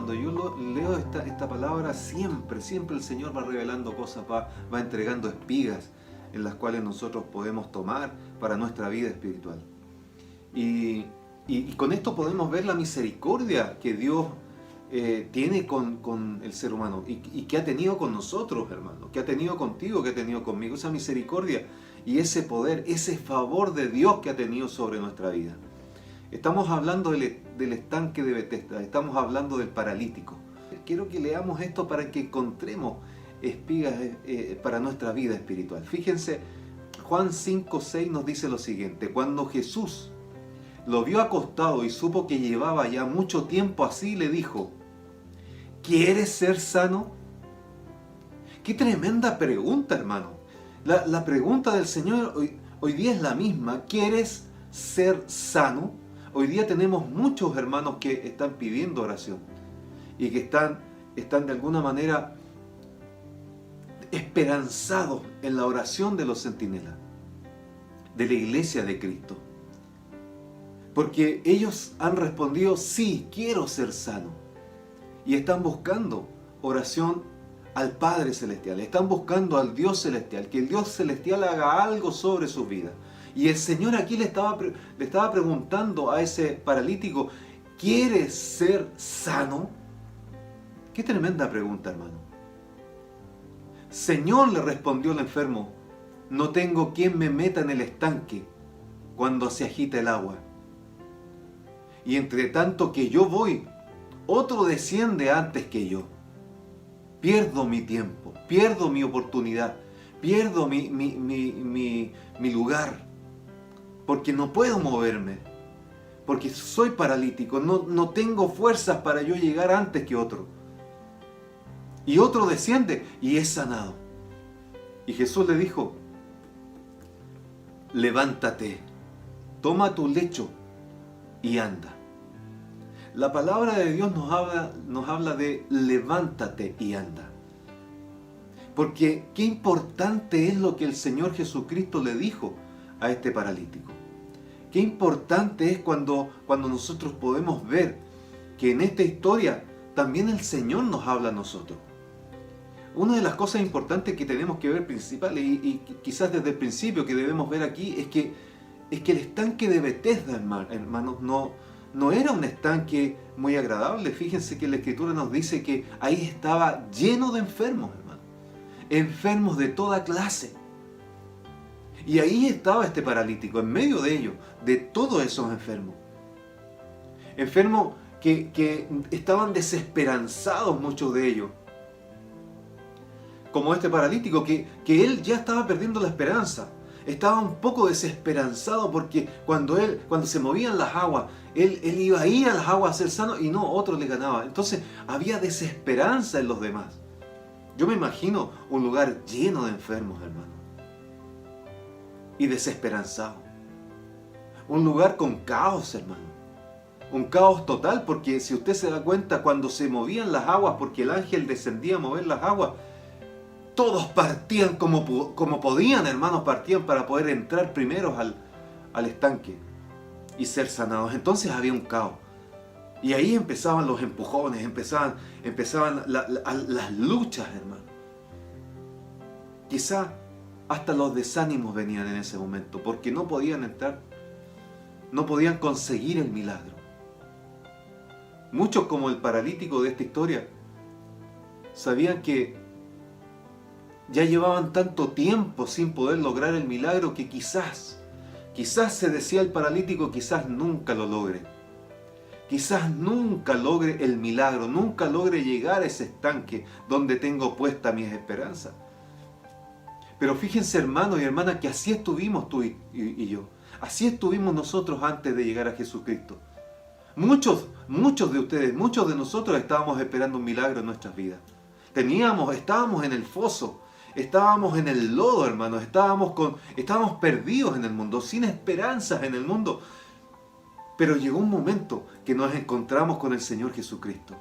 cuando yo leo esta palabra, siempre el Señor va revelando cosas, va entregando espigas en las cuales nosotros podemos tomar para nuestra vida espiritual. Y con esto podemos ver la misericordia que Dios tiene con el ser humano y que ha tenido con nosotros, hermano, que ha tenido contigo, que ha tenido conmigo, esa misericordia y ese poder, ese favor de Dios que ha tenido sobre nuestra vida. Estamos hablando del estanque de Betesda, estamos hablando del paralítico. Quiero que leamos esto para que encontremos espigas para nuestra vida espiritual. Fíjense, Juan 5:6 nos dice lo siguiente: cuando Jesús lo vio acostado y supo que llevaba ya mucho tiempo así, le dijo: ¿quieres ser sano? Qué tremenda pregunta, hermano. La pregunta del Señor hoy día es la misma. ¿Quieres ser sano? Hoy día tenemos muchos hermanos que están pidiendo oración y que están de alguna manera esperanzados en la oración de los centinelas, de la iglesia de Cristo. Porque ellos han respondido: sí, quiero ser sano. Y están buscando oración al Padre Celestial, están buscando al Dios Celestial, que el Dios Celestial haga algo sobre su vida. Y el Señor aquí le estaba preguntando a ese paralítico: ¿quieres ser sano? Qué tremenda pregunta, hermano. Señor, le respondió el enfermo, no tengo quien me meta en el estanque cuando se agita el agua. Y entre tanto que yo voy, otro desciende antes que yo. Pierdo mi tiempo, pierdo mi oportunidad, pierdo mi lugar, porque no puedo moverme, porque soy paralítico, no tengo fuerzas para yo llegar antes que otro. Y otro desciende y es sanado. Y Jesús le dijo: levántate, toma tu lecho y anda. La palabra de Dios nos habla de levántate y anda. Porque qué importante es lo que el Señor Jesucristo le dijo a este paralítico. Qué importante es cuando nosotros podemos ver que en esta historia también el Señor nos habla a nosotros. Una de las cosas importantes que tenemos que ver principal y quizás desde el principio que debemos ver aquí es que el estanque de Betesda, hermanos, no era un estanque muy agradable. Fíjense que la Escritura nos dice que ahí estaba lleno de enfermos, hermano. Enfermos de toda clase. Y ahí estaba este paralítico, en medio de ellos, de todos esos enfermos. Enfermos que estaban desesperanzados, muchos de ellos. Como este paralítico, que él ya estaba perdiendo la esperanza. Estaba un poco desesperanzado porque cuando se movían las aguas, él iba a ir a las aguas a ser sano y no, otro le ganaba. Entonces había desesperanza en los demás. Yo me imagino un lugar lleno de enfermos, hermano. Y desesperanzado. Un lugar con caos, hermano. Un caos total, porque si usted se da cuenta, cuando se movían las aguas, porque el ángel descendía a mover las aguas, todos partían como podían, hermanos, partían para poder entrar primeros al estanque y ser sanados. Entonces había un caos. Y ahí empezaban los empujones, empezaban las luchas, hermano. Quizá hasta los desánimos venían en ese momento, porque no podían entrar, no podían conseguir el milagro. Muchos, como el paralítico de esta historia, sabían que ya llevaban tanto tiempo sin poder lograr el milagro que quizás se decía el paralítico, quizás nunca lo logre. Quizás nunca logre el milagro, nunca logre llegar a ese estanque donde tengo puesta mis esperanzas. Pero fíjense, hermanos y hermanas, que así estuvimos tú y yo. Así estuvimos nosotros antes de llegar a Jesucristo. Muchos de ustedes, muchos de nosotros estábamos esperando un milagro en nuestras vidas. Estábamos en el foso, estábamos en el lodo, hermanos, estábamos perdidos en el mundo, sin esperanzas en el mundo. Pero llegó un momento que nos encontramos con el Señor Jesucristo.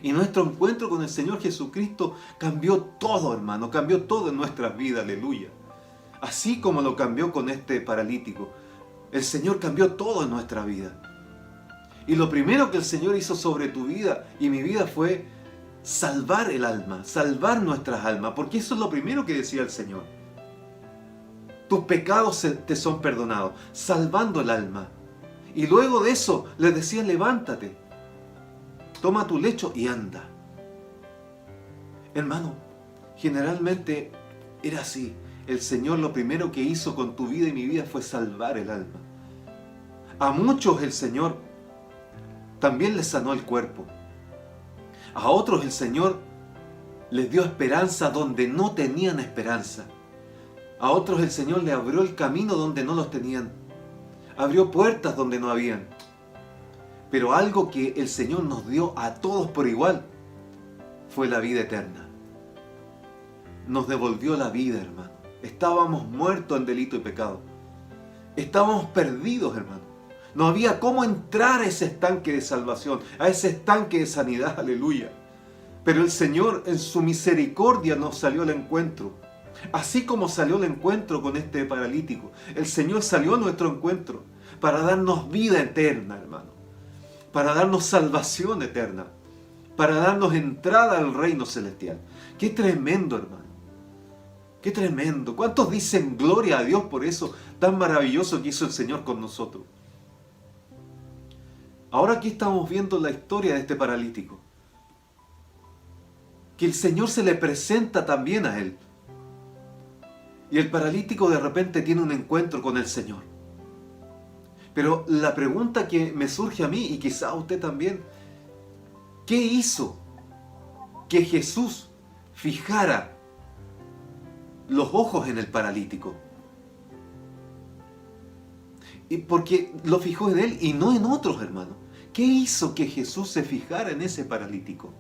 Y nuestro encuentro con el Señor Jesucristo cambió todo, hermano, cambió todo en nuestras vidas, aleluya. Así como lo cambió con este paralítico, el Señor cambió todo en nuestra vida. Y lo primero que el Señor hizo sobre tu vida y mi vida fue salvar el alma, salvar nuestras almas, porque eso es lo primero que decía el Señor. Tus pecados te son perdonados, salvando el alma. Y luego de eso les decía, levántate, toma tu lecho y anda. Hermano, generalmente era así. El Señor lo primero que hizo con tu vida y mi vida fue salvar el alma. A muchos el Señor también les sanó el cuerpo. A otros el Señor les dio esperanza donde no tenían esperanza. A otros el Señor le abrió el camino donde no los tenían. Abrió puertas donde no habían. Pero algo que el Señor nos dio a todos por igual fue la vida eterna. Nos devolvió la vida, hermano. Estábamos muertos en delito y pecado. Estábamos perdidos, hermano. No había cómo entrar a ese estanque de salvación, a ese estanque de sanidad, aleluya. Pero el Señor en su misericordia nos salió al encuentro. Así como salió al encuentro con este paralítico, el Señor salió a nuestro encuentro para darnos vida eterna, hermano. Para darnos salvación eterna. Para darnos entrada al reino celestial. ¡Qué tremendo, hermano! ¡Qué tremendo! ¿Cuántos dicen gloria a Dios por eso tan maravilloso que hizo el Señor con nosotros? Ahora aquí estamos viendo la historia de este paralítico. Que el Señor se le presenta también a él. Y el paralítico de repente tiene un encuentro con el Señor. Pero la pregunta que me surge a mí, y quizá a usted también, ¿qué hizo que Jesús fijara los ojos en el paralítico? Y porque lo fijó en él y no en otros, hermanos. ¿Qué hizo que Jesús se fijara en ese paralítico?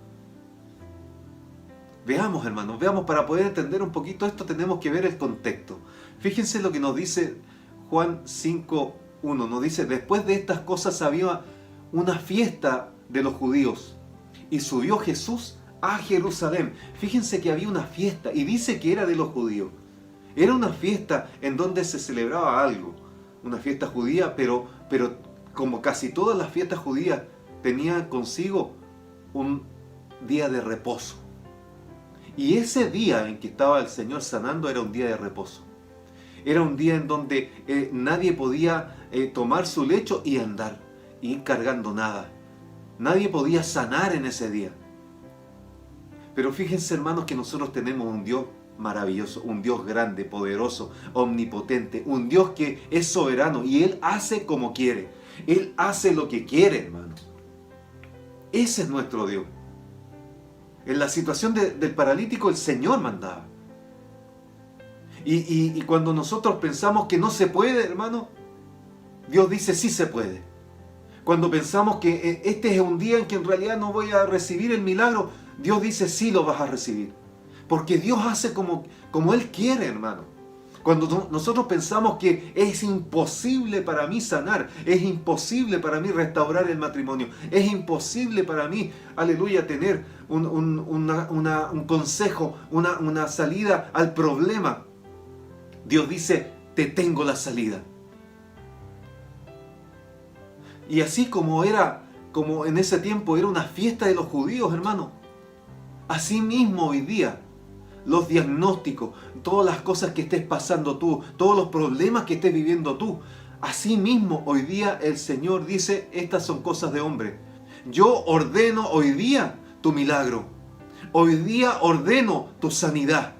Veamos, hermanos, veamos, para poder entender un poquito esto tenemos que ver el contexto. Fíjense lo que nos dice Juan 5:1. Nos dice, después de estas cosas había una fiesta de los judíos y subió Jesús a Jerusalén. Fíjense que había una fiesta y dice que era de los judíos. Era una fiesta en donde se celebraba algo. Una fiesta judía, pero como casi todas las fiestas judías, tenía consigo un día de reposo. Y ese día en que estaba el Señor sanando era un día de reposo. Era un día en donde nadie podía tomar su lecho y andar, y ir cargando nada. Nadie podía sanar en ese día. Pero fíjense, hermanos, que nosotros tenemos un Dios maravilloso, un Dios grande, poderoso, omnipotente, un Dios que es soberano y Él hace como quiere. Él hace lo que quiere, hermano. Ese es nuestro Dios. En la situación del paralítico el Señor mandaba. Y cuando nosotros pensamos que no se puede, hermano, Dios dice sí se puede. Cuando pensamos que este es un día en que en realidad no voy a recibir el milagro, Dios dice sí lo vas a recibir. Porque Dios hace como Él quiere, hermano. Cuando nosotros pensamos que es imposible para mí sanar, es imposible para mí restaurar el matrimonio, es imposible para mí, aleluya, tener un consejo, una salida al problema, Dios dice, te tengo la salida. Y así como en ese tiempo era una fiesta de los judíos, hermano, así mismo hoy día, los diagnósticos, todas las cosas que estés pasando tú, todos los problemas que estés viviendo tú. Así mismo hoy día el Señor dice, estas son cosas de hombre. Yo ordeno hoy día tu milagro. Hoy día ordeno tu sanidad.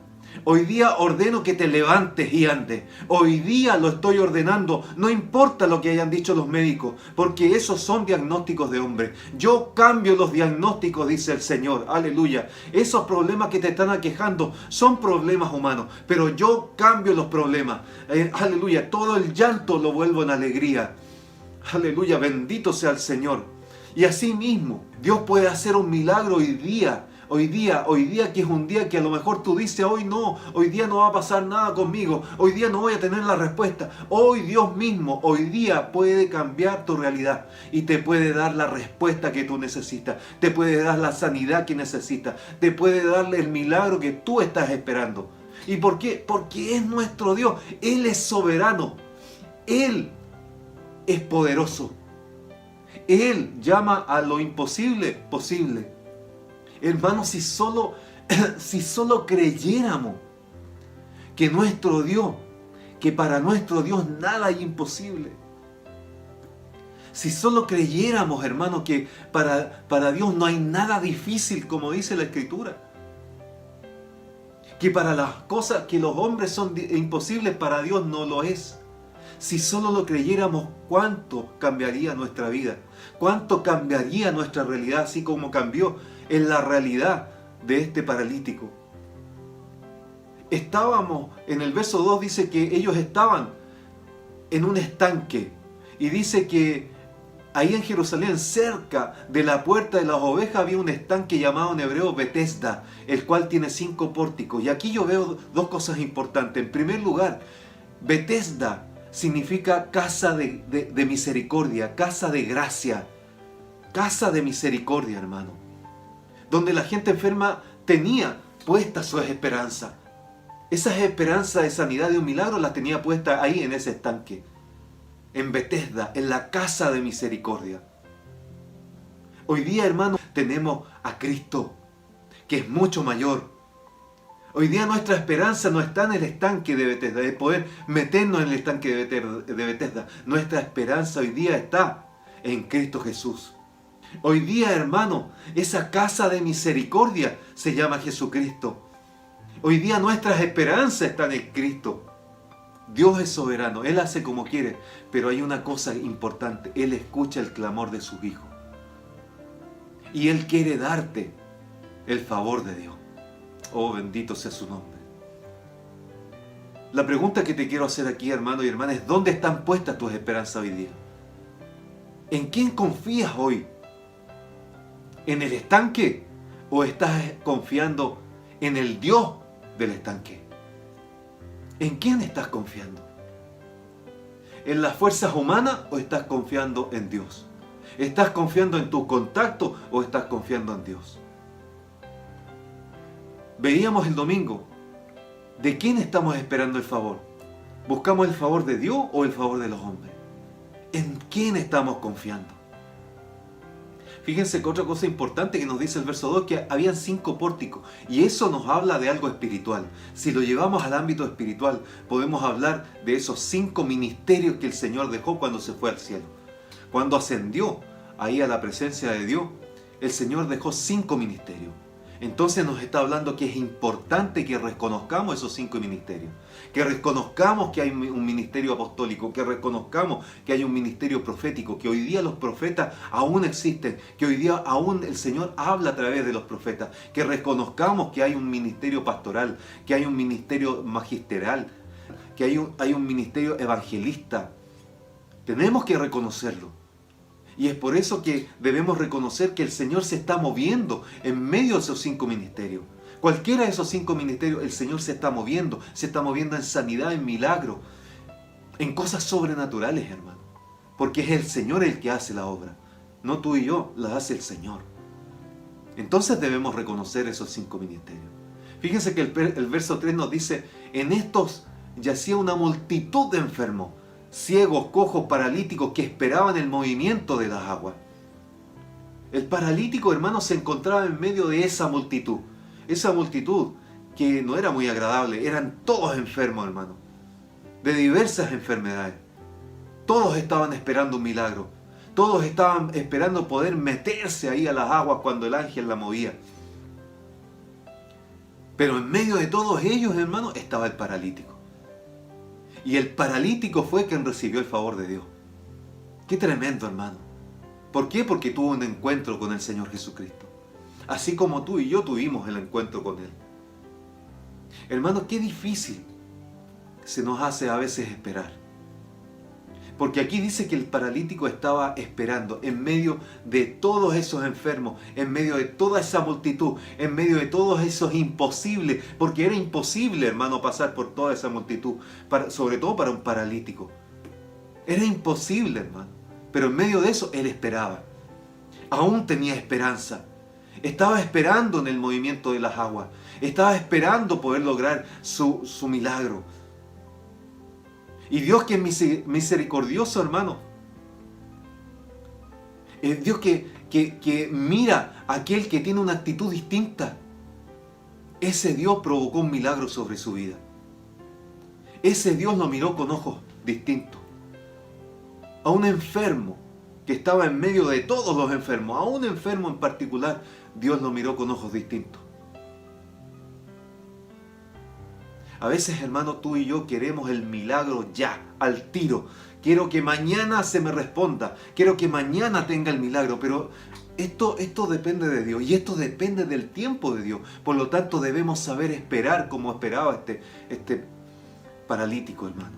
Hoy día ordeno que te levantes y andes. Hoy día lo estoy ordenando. No importa lo que hayan dicho los médicos, porque esos son diagnósticos de hombre. Yo cambio los diagnósticos, dice el Señor. Aleluya. Esos problemas que te están aquejando son problemas humanos, pero yo cambio los problemas. Aleluya. Todo el llanto lo vuelvo en alegría. Aleluya. Bendito sea el Señor. Y así mismo, Dios puede hacer un milagro hoy día. Hoy día que es un día que a lo mejor tú dices, hoy día no va a pasar nada conmigo, hoy día no voy a tener la respuesta. Hoy Dios mismo, hoy día puede cambiar tu realidad y te puede dar la respuesta que tú necesitas, te puede dar la sanidad que necesitas, te puede darle el milagro que tú estás esperando. ¿Y por qué? Porque es nuestro Dios, Él es soberano, Él es poderoso. Él llama a lo imposible posible. Hermanos, si solo creyéramos que nuestro Dios, que para nuestro Dios nada es imposible. Si solo creyéramos, hermano, que para Dios no hay nada difícil, como dice la Escritura. Que para las cosas que los hombres son imposibles, para Dios no lo es. Si solo lo creyéramos, ¿cuánto cambiaría nuestra vida? ¿Cuánto cambiaría nuestra realidad, así como cambió en la realidad de este paralítico? En el verso 2 dice que ellos estaban en un estanque. Y dice que ahí en Jerusalén, cerca de la puerta de las ovejas, había un estanque llamado en hebreo Betesda, el cual tiene 5 pórticos. Y aquí yo veo dos cosas importantes. En primer lugar, Betesda significa casa de misericordia, casa de gracia, casa de misericordia, hermano. Donde la gente enferma tenía puesta su esperanza. Esa esperanza de sanidad, de un milagro, la tenía puesta ahí en ese estanque. En Betesda, en la casa de misericordia. Hoy día, hermano, tenemos a Cristo, que es mucho mayor. Hoy día nuestra esperanza no está en el estanque de Betesda, de poder meternos en el estanque de Betesda. Nuestra esperanza hoy día está en Cristo Jesús. Hoy día, hermano, esa casa de misericordia se llama Jesucristo. Hoy día nuestras esperanzas están en Cristo. Dios es soberano, Él hace como quiere, pero hay una cosa importante: Él escucha el clamor de sus hijos. Y Él quiere darte el favor de Dios. Oh, bendito sea su nombre. La pregunta que te quiero hacer aquí, hermano y hermana, es: ¿dónde están puestas tus esperanzas hoy día? ¿En quién confías hoy? ¿En el estanque? ¿O estás confiando en el Dios del estanque? ¿En quién estás confiando? ¿En las fuerzas humanas o estás confiando en Dios? ¿Estás confiando en tu contacto o estás confiando en Dios? Veíamos el domingo, ¿de quién estamos esperando el favor? ¿Buscamos el favor de Dios o el favor de los hombres? ¿En quién estamos confiando? Fíjense que otra cosa importante que nos dice el verso 2, que habían 5 pórticos, y eso nos habla de algo espiritual. Si lo llevamos al ámbito espiritual, podemos hablar de esos 5 ministerios que el Señor dejó cuando se fue al cielo. Cuando ascendió ahí a la presencia de Dios, el Señor dejó 5 ministerios. Entonces nos está hablando que es importante que reconozcamos esos 5 ministerios, que reconozcamos que hay un ministerio apostólico, que reconozcamos que hay un ministerio profético, que hoy día los profetas aún existen, que hoy día aún el Señor habla a través de los profetas, que reconozcamos que hay un ministerio pastoral, que hay un ministerio magisterial, que hay un ministerio evangelista. Tenemos que reconocerlo. Y es por eso que debemos reconocer que el Señor se está moviendo en medio de esos 5 ministerios. Cualquiera de esos 5 ministerios, el Señor se está moviendo en sanidad, en milagro, en cosas sobrenaturales, hermano. Porque es el Señor el que hace la obra. No tú y yo, la hace el Señor. Entonces debemos reconocer esos 5 ministerios. Fíjense que el verso 3 nos dice: en estos yacía una multitud de enfermos, ciegos, cojos, paralíticos, que esperaban el movimiento de las aguas. El paralítico, hermano, se encontraba en medio de esa multitud que no era muy agradable. Eran todos enfermos, hermano, de diversas enfermedades. Todos estaban esperando un milagro. Todos estaban esperando poder meterse ahí a las aguas cuando el ángel la movía. Pero en medio de todos ellos, hermano, estaba el paralítico. Y el paralítico fue quien recibió el favor de Dios. Qué tremendo, hermano. ¿Por qué? Porque tuvo un encuentro con el Señor Jesucristo. Así como tú y yo tuvimos el encuentro con Él. Hermano, qué difícil se nos hace a veces esperar. Porque aquí dice que el paralítico estaba esperando en medio de todos esos enfermos, en medio de toda esa multitud, en medio de todos esos imposibles, porque era imposible, hermano, pasar por toda esa multitud, sobre todo para un paralítico. Era imposible, hermano. Pero en medio de eso, él esperaba. Aún tenía esperanza. Estaba esperando en el movimiento de las aguas. Estaba esperando poder lograr su milagro. Y Dios, que es misericordioso, hermano, Dios que mira a aquel que tiene una actitud distinta. Ese Dios provocó un milagro sobre su vida. Ese Dios lo miró con ojos distintos. A un enfermo que estaba en medio de todos los enfermos, a un enfermo en particular, Dios lo miró con ojos distintos. A veces, hermano, tú y yo queremos el milagro ya, al tiro. Quiero que mañana se me responda. Quiero que mañana tenga el milagro. Pero esto depende de Dios y esto depende del tiempo de Dios. Por lo tanto, debemos saber esperar como esperaba este paralítico, hermano.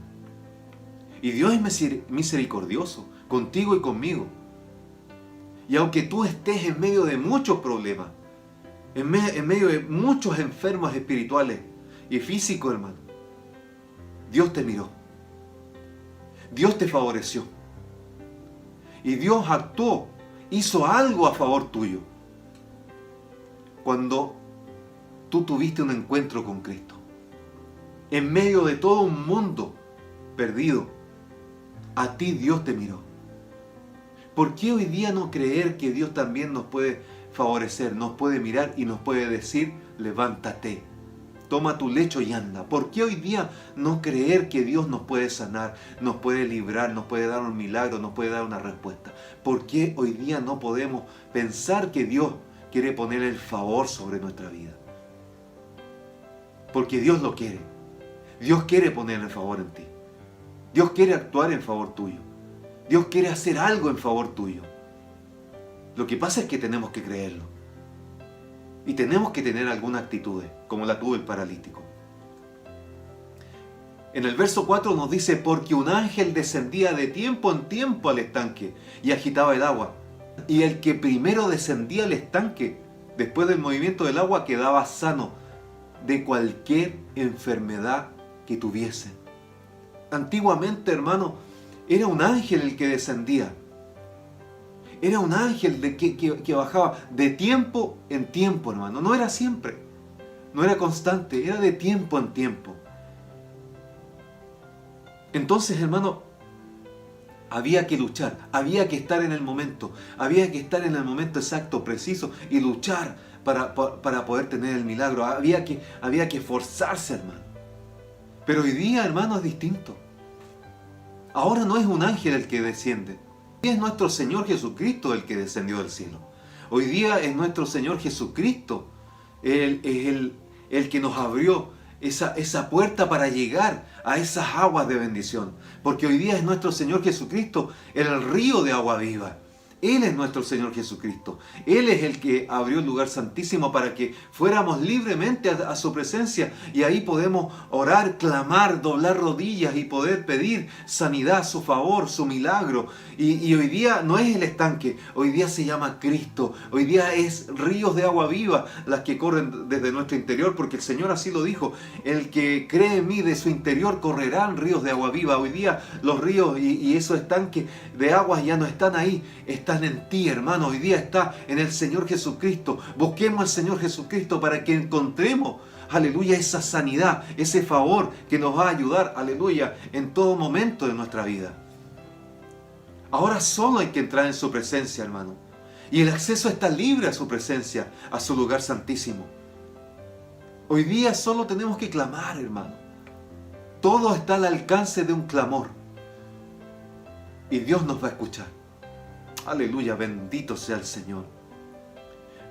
Y Dios es misericordioso contigo y conmigo. Y aunque tú estés en medio de muchos problemas, en medio de muchos enfermos espirituales y físicos, hermano, Dios te miró. Dios te favoreció. Y Dios actuó, hizo algo a favor tuyo. Cuando tú tuviste un encuentro con Cristo. En medio de todo un mundo perdido, a ti Dios te miró. ¿Por qué hoy día no creer que Dios también nos puede favorecer, nos puede mirar y nos puede decir, levántate, toma tu lecho y anda? ¿Por qué hoy día no creer que Dios nos puede sanar, nos puede librar, nos puede dar un milagro, nos puede dar una respuesta? ¿Por qué hoy día no podemos pensar que Dios quiere poner el favor sobre nuestra vida? Porque Dios lo quiere. Dios quiere poner el favor en ti. Dios quiere actuar en favor tuyo. Dios quiere hacer algo en favor tuyo. Lo que pasa es que tenemos que creerlo. Y tenemos que tener algunas actitudes, como la tuvo el paralítico. En el verso 4 nos dice, porque un ángel descendía de tiempo en tiempo al estanque y agitaba el agua. Y el que primero descendía al estanque, después del movimiento del agua, quedaba sano de cualquier enfermedad que tuviese. Antiguamente, hermano, era un ángel el que descendía. Era un ángel que bajaba de tiempo en tiempo, hermano. No era siempre. No era constante. Era de tiempo en tiempo. Entonces, hermano, había que luchar. Había que estar en el momento. Había que estar en el momento exacto, preciso. Y luchar para poder tener el milagro. Había que esforzarse, hermano. Pero hoy día, hermano, es distinto. Ahora no es un ángel el que desciende. Hoy es nuestro Señor Jesucristo el que descendió del cielo. Hoy día es nuestro Señor Jesucristo el que nos abrió esa puerta para llegar a esas aguas de bendición. Porque hoy día es nuestro Señor Jesucristo el río de agua viva. Él es nuestro Señor Jesucristo. Él es el que abrió el lugar santísimo para que fuéramos libremente a su presencia. Y ahí podemos orar, clamar, doblar rodillas y poder pedir sanidad, su favor, su milagro. Y hoy día no es el estanque, hoy día se llama Cristo. Hoy día es ríos de agua viva las que corren desde nuestro interior, porque el Señor así lo dijo. El que cree en mí, de su interior correrán ríos de agua viva. Hoy día los ríos y esos estanques de aguas ya no están ahí, están en ti, hermano. Hoy día está en el Señor Jesucristo. Busquemos al Señor Jesucristo para que encontremos, aleluya, esa sanidad, ese favor que nos va a ayudar, aleluya, en todo momento de nuestra vida. Ahora solo hay que entrar en su presencia, hermano. Y el acceso está libre a su presencia, a su lugar santísimo. Hoy día solo tenemos que clamar, hermano. Todo está al alcance de un clamor. Y Dios nos va a escuchar. Aleluya, bendito sea el Señor.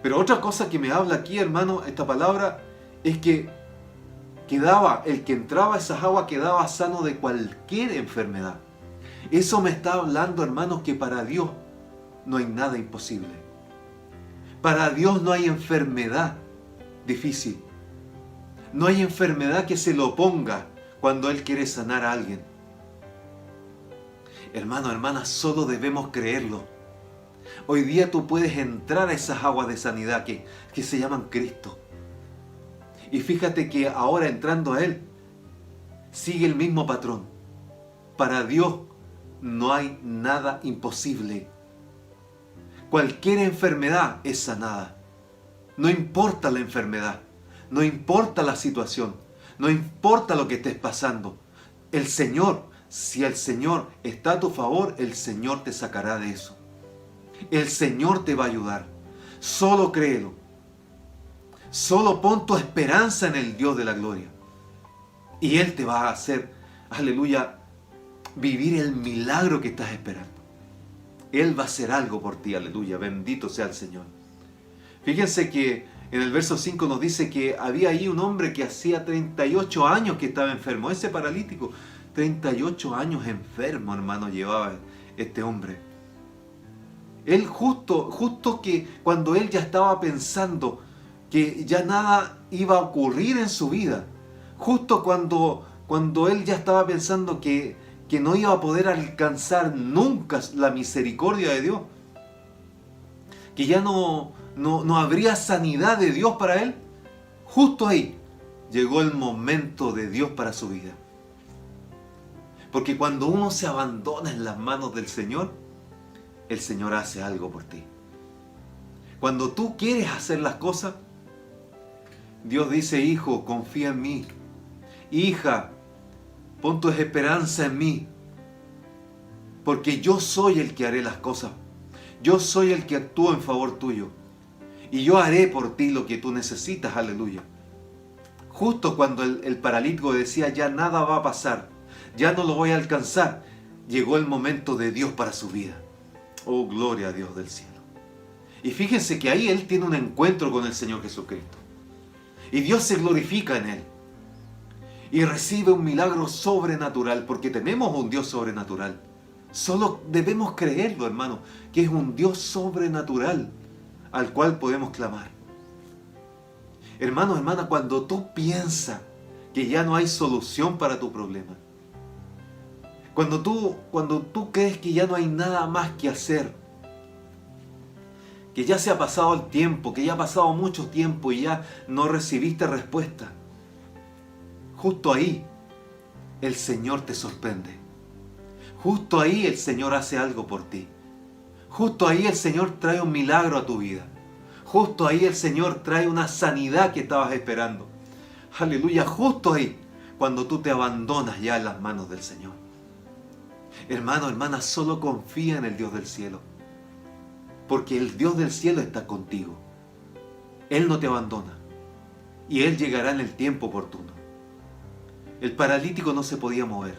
Pero otra cosa que me habla aquí, hermano, esta palabra, es que el que entraba a esas aguas quedaba sano de cualquier enfermedad. Eso me está hablando, hermanos, que para Dios no hay nada imposible. Para Dios no hay enfermedad difícil. No hay enfermedad que se lo oponga cuando Él quiere sanar a alguien. Hermano, hermana, solo debemos creerlo. Hoy día tú puedes entrar a esas aguas de sanidad que se llaman Cristo. Y fíjate que ahora entrando a Él, sigue el mismo patrón. Para Dios no hay nada imposible. Cualquier enfermedad es sanada. No importa la enfermedad, no importa la situación, no importa lo que estés pasando. El Señor, si el Señor está a tu favor, el Señor te sacará de eso. El Señor te va a ayudar. Solo créelo. Solo pon tu esperanza en el Dios de la gloria. Y Él te va a hacer, aleluya, vivir el milagro que estás esperando. Él va a hacer algo por ti, aleluya. Bendito sea el Señor. Fíjense que en el verso 5 nos dice que había ahí un hombre que hacía 38 años que estaba enfermo. Ese paralítico, 38 años enfermo, hermano, llevaba este hombre. Él justo que cuando él ya estaba pensando que ya nada iba a ocurrir en su vida, justo cuando él ya estaba pensando que no iba a poder alcanzar nunca la misericordia de Dios, que ya no habría sanidad de Dios para él, justo ahí llegó el momento de Dios para su vida. Porque cuando uno se abandona en las manos del Señor, el Señor hace algo por ti. Cuando tú quieres hacer las cosas, Dios dice: hijo, confía en mí. Hija, pon tu esperanza en mí. Porque yo soy el que haré las cosas. Yo soy el que actúa en favor tuyo. Y yo haré por ti lo que tú necesitas, aleluya. Justo cuando el paralítico decía: ya nada va a pasar, ya no lo voy a alcanzar, llegó el momento de Dios para su vida. Oh, gloria a Dios del cielo. Y fíjense que ahí él tiene un encuentro con el Señor Jesucristo. Y Dios se glorifica en él. Y recibe un milagro sobrenatural, porque tenemos un Dios sobrenatural. Solo debemos creerlo, hermano, que es un Dios sobrenatural al cual podemos clamar. Hermano, hermana, cuando tú piensas que ya no hay solución para tu problema, cuando tú crees que ya no hay nada más que hacer, que ya se ha pasado el tiempo, que ya ha pasado mucho tiempo y ya no recibiste respuesta, justo ahí el Señor te sorprende. Justo ahí el Señor hace algo por ti. Justo ahí el Señor trae un milagro a tu vida. Justo ahí el Señor trae una sanidad que estabas esperando. Aleluya, justo ahí, cuando tú te abandonas ya en las manos del Señor. Hermano, hermana, solo confía en el Dios del cielo. Porque el Dios del cielo está contigo. Él no te abandona. Y Él llegará en el tiempo oportuno. El paralítico no se podía mover.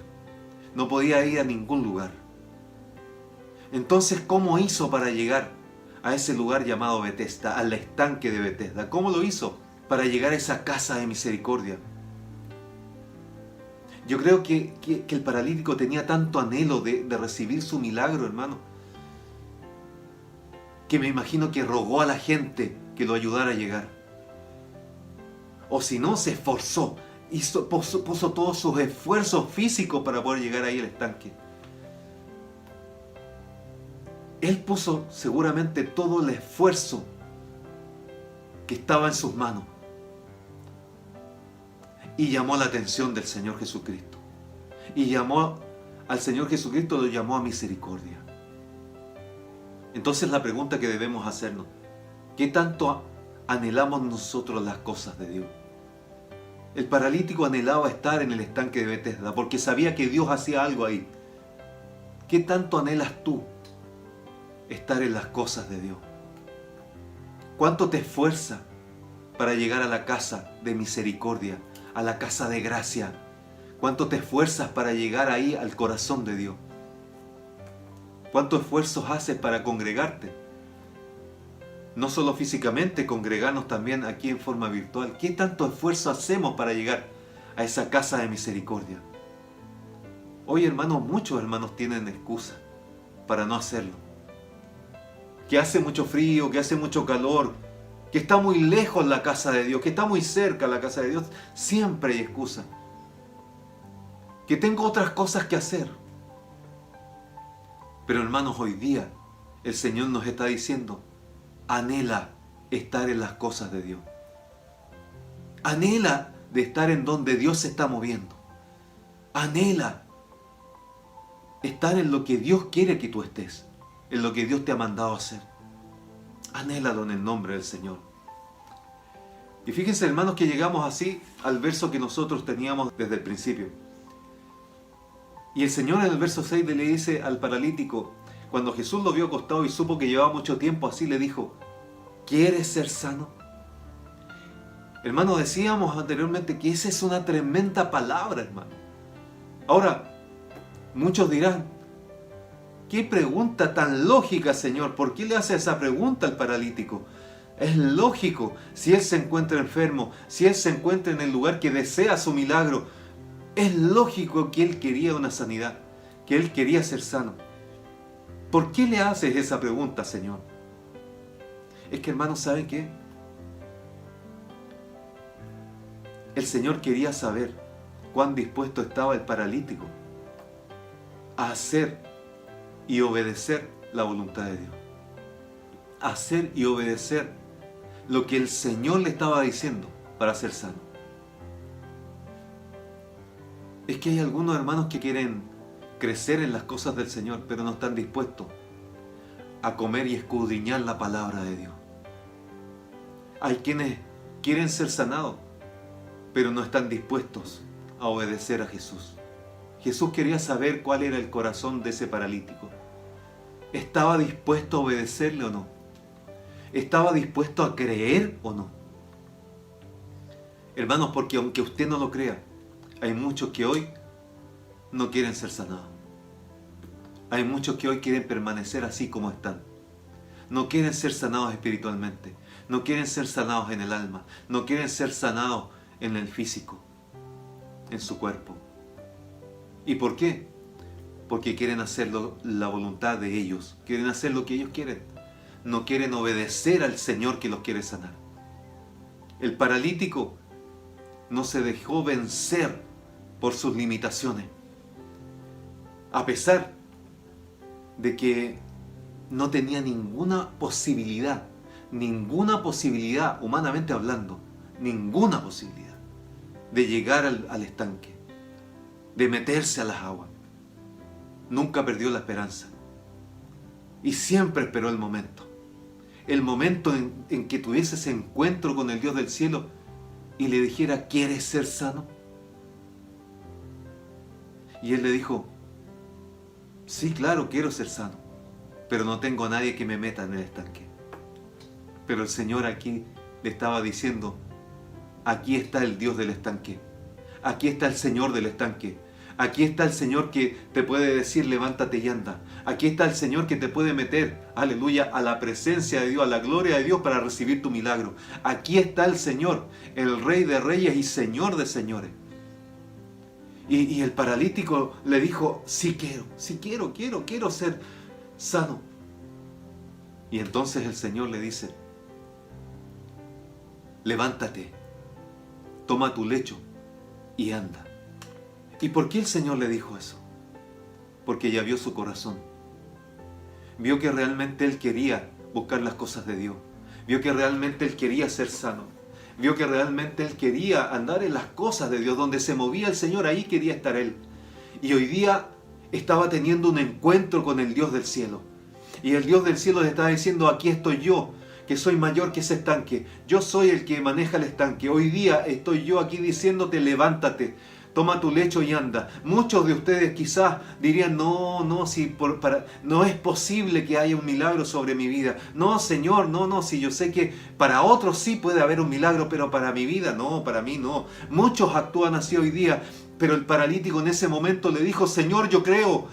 No podía ir a ningún lugar. Entonces, ¿cómo hizo para llegar a ese lugar llamado Betesda, al estanque de Betesda? ¿Cómo lo hizo para llegar a esa casa de misericordia? Yo creo que el paralítico tenía tanto anhelo de recibir su milagro, hermano, que me imagino que rogó a la gente que lo ayudara a llegar. O si no, se esforzó, puso todos sus esfuerzos físicos para poder llegar ahí al estanque. Él puso seguramente todo el esfuerzo que estaba en sus manos y llamó la atención del Señor Jesucristo. Y llamó al Señor Jesucristo, lo llamó a misericordia. Entonces la pregunta que debemos hacernos: ¿qué tanto anhelamos nosotros las cosas de Dios? El paralítico anhelaba estar en el estanque de Betesda porque sabía que Dios hacía algo ahí. ¿Qué tanto anhelas tú estar en las cosas de Dios? ¿Cuánto te esfuerzas para llegar a la casa de misericordia, a la casa de gracia? ¿Cuánto te esfuerzas para llegar ahí al corazón de Dios? ¿Cuántos esfuerzos haces para congregarte? No solo físicamente, congregarnos también aquí en forma virtual. ¿Qué tanto esfuerzo hacemos para llegar a esa casa de misericordia? Hoy, hermanos, muchos hermanos tienen excusa para no hacerlo. Que hace mucho frío, que hace mucho calor, que está muy lejos la casa de Dios, que está muy cerca la casa de Dios. Siempre hay excusa. Que tengo otras cosas que hacer. Pero, hermanos, hoy día el Señor nos está diciendo: anhela estar en las cosas de Dios. Anhela de estar en donde Dios se está moviendo. Anhela estar en lo que Dios quiere que tú estés, en lo que Dios te ha mandado a hacer. Anhélalo en el nombre del Señor. Y fíjense, hermanos, que llegamos así al verso que nosotros teníamos desde el principio. Y el Señor en el verso 6 le dice al paralítico: Cuando Jesús lo vio acostado y supo que llevaba mucho tiempo así, le dijo, ¿quieres ser sano? Hermano, decíamos anteriormente que esa es una tremenda palabra, hermano. Ahora, muchos dirán, ¿qué pregunta tan lógica, Señor? ¿Por qué le hace esa pregunta al paralítico? Es lógico, si él se encuentra enfermo, si él se encuentra en el lugar que desea su milagro, es lógico que él quería una sanidad, que él quería ser sano. ¿Por qué le haces esa pregunta, Señor? Es que, hermanos, ¿saben qué? El Señor quería saber cuán dispuesto estaba el paralítico a hacer y obedecer la voluntad de Dios. Hacer y obedecer lo que el Señor le estaba diciendo para ser sano. Es que hay algunos hermanos que quieren crecer en las cosas del Señor, pero no están dispuestos a comer y escudriñar la palabra de Dios. Hay quienes quieren ser sanados, pero no están dispuestos a obedecer a Jesús. Jesús quería saber cuál era el corazón de ese paralítico. ¿Estaba dispuesto a obedecerle o no? ¿Estaba dispuesto a creer o no? Hermanos, porque aunque usted no lo crea, hay muchos que hoy no quieren ser sanados. Hay muchos que hoy quieren permanecer así como están. No quieren ser sanados espiritualmente. No quieren ser sanados en el alma. No quieren ser sanados en el físico, en su cuerpo. ¿Y por qué? Porque quieren hacer la voluntad de ellos. Quieren hacer lo que ellos quieren. No quieren obedecer al Señor que los quiere sanar. El paralítico no se dejó vencer por sus limitaciones. A pesar de que no tenía ninguna posibilidad, humanamente hablando, ninguna posibilidad de llegar al estanque, de meterse a las aguas. Nunca perdió la esperanza. Y siempre esperó el momento en que tuviese ese encuentro con el Dios del cielo y le dijera, ¿quieres ser sano? Y él le dijo, sí, claro, quiero ser sano, pero no tengo a nadie que me meta en el estanque. Pero el Señor aquí le estaba diciendo, aquí está el Dios del estanque, aquí está el Señor del estanque, aquí está el Señor que te puede decir, levántate y anda. Aquí está el Señor que te puede meter, aleluya, a la presencia de Dios, a la gloria de Dios para recibir tu milagro. Aquí está el Señor, el Rey de Reyes y Señor de Señores. Y el paralítico le dijo, sí quiero ser sano. Y entonces el Señor le dice, levántate, toma tu lecho y anda. ¿Y por qué el Señor le dijo eso? Porque ya vio su corazón. Vio que realmente él quería buscar las cosas de Dios. Vio que realmente él quería ser sano. Vio que realmente él quería andar en las cosas de Dios. Donde se movía el Señor, ahí quería estar él. Y hoy día estaba teniendo un encuentro con el Dios del cielo. Y el Dios del cielo le estaba diciendo, aquí estoy yo, que soy mayor que ese estanque. Yo soy el que maneja el estanque. Hoy día estoy yo aquí diciéndote, levántate. Toma tu lecho y anda. Muchos de ustedes quizás dirían, no es posible que haya un milagro sobre mi vida. No, Señor, si yo sé que para otros sí puede haber un milagro, pero para mi vida no, para mí no. Muchos actúan así hoy día. Pero el paralítico en ese momento le dijo, Señor, yo creo,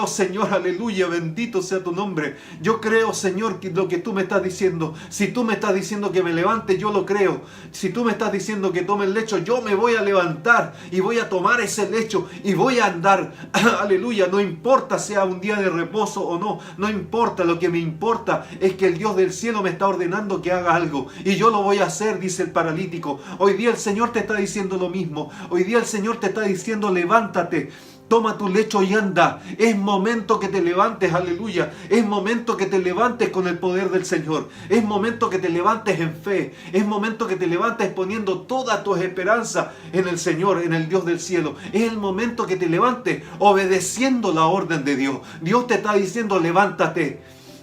Señor, aleluya, bendito sea tu nombre. Yo creo, Señor, que lo que tú me estás diciendo. Si tú me estás diciendo que me levante, yo lo creo. Si tú me estás diciendo que tome el lecho, yo me voy a levantar y voy a tomar ese lecho y voy a andar. Aleluya, no importa sea un día de reposo o no, no importa, lo que me importa es que el Dios del cielo me está ordenando que haga algo y yo lo voy a hacer, dice el paralítico. Hoy día el Señor te está diciendo lo mismo. Hoy día el Señor te está diciendo, levántate, toma tu lecho y anda. Es momento que te levantes, aleluya. Es momento que te levantes con el poder del Señor. Es momento que te levantes en fe. Es momento que te levantes poniendo toda tu esperanza en el Señor, en el Dios del cielo. Es el momento que te levantes obedeciendo la orden de Dios. Dios te está diciendo, levántate.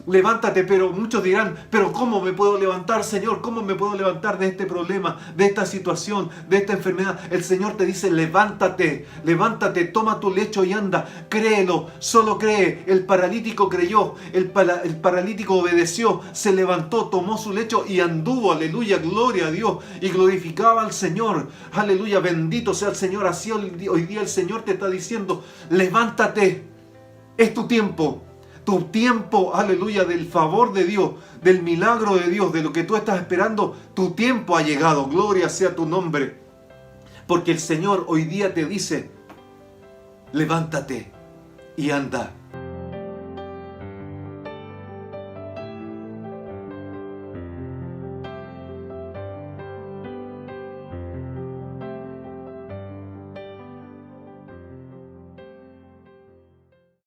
levántate. Pero muchos dirán, pero ¿cómo me puedo levantar, Señor? ¿Cómo me puedo levantar de este problema, de esta situación, de esta enfermedad? El Señor te dice, levántate, levántate, toma tu lecho y anda. Créelo, solo cree. El paralítico creyó, el paralítico obedeció, se levantó, tomó su lecho y anduvo. Aleluya, gloria a Dios. Y glorificaba al Señor. Aleluya, bendito sea el Señor. Así hoy día el Señor te está diciendo, levántate. Es tu tiempo, aleluya, del favor de Dios, del milagro de Dios, de lo que tú estás esperando. Tu tiempo ha llegado, gloria sea tu nombre. Porque el Señor hoy día te dice, levántate y anda.